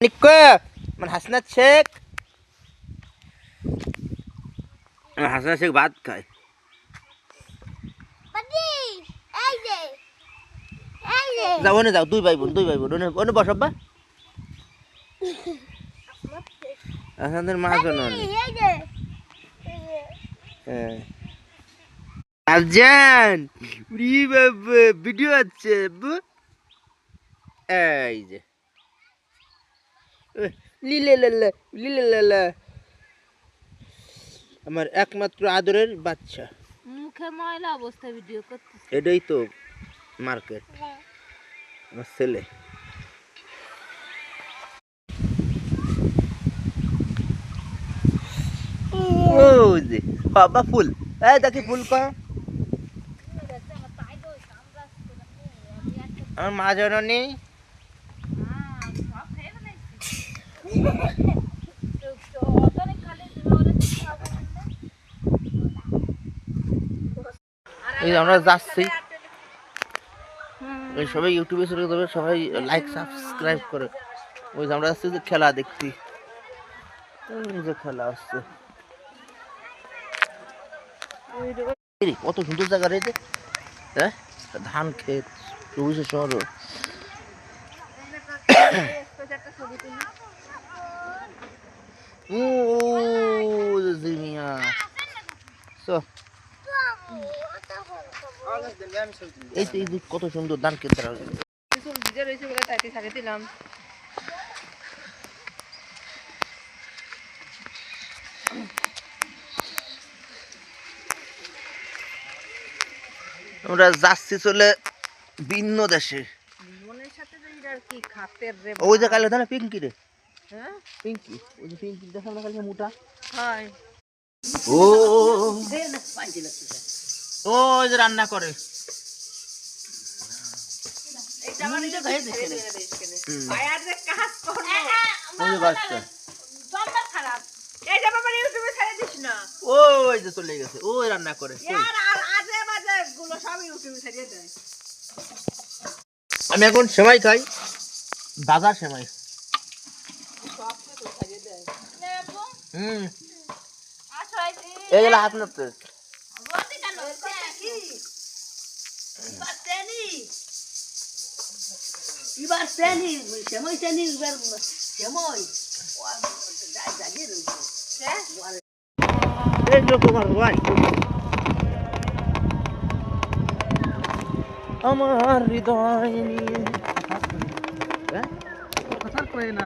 নিকো মানে হাসনাত শেখ হাসনাত শেখ ভাত খায় যাও না যাও দুই ভাই বোন ওনে বসবা আপনাদের মা কেন আফজান উরি বাবা ভিডিও আছে এই যে লিলে আমার একমাত্র আদরের বাচ্চা মুখে ময়লা অবস্থা ভিডিও করতেছে এটাই তো মার্কেট আমার ছেলে ও যে বাবা ফুল এই দেখি ফুল কয় আমার মা জননী আমরা যাচ্ছি সবাই ইউটিউবে চলে যাবে সবাই লাইক সাবস্ক্রাইব করে ওই যে আমরা যাচ্ছি যে খেলা দেখতে যে খেলা আসছে কত সুন্দর জায়গা রয়েছে হ্যাঁ ধান ক্ষেত সবুজের শহর কত সুন্দর ধান ক্ষেত আমরা যাচ্ছি চলে ভিন্ন দেশে ওই যে কালে ধরে পিঙ্কি রে পিঙ্কি ওই যে পিঙ্কি দেখা না কালকে মোটা ও ওই যে রান্না করে ওই যে চলে গেছে ওই রান্না করে আমি এখন সেমাই খাই বাজার সেমাই এই গেল হাত নাড়তে আমার হৃদয় নিয়ে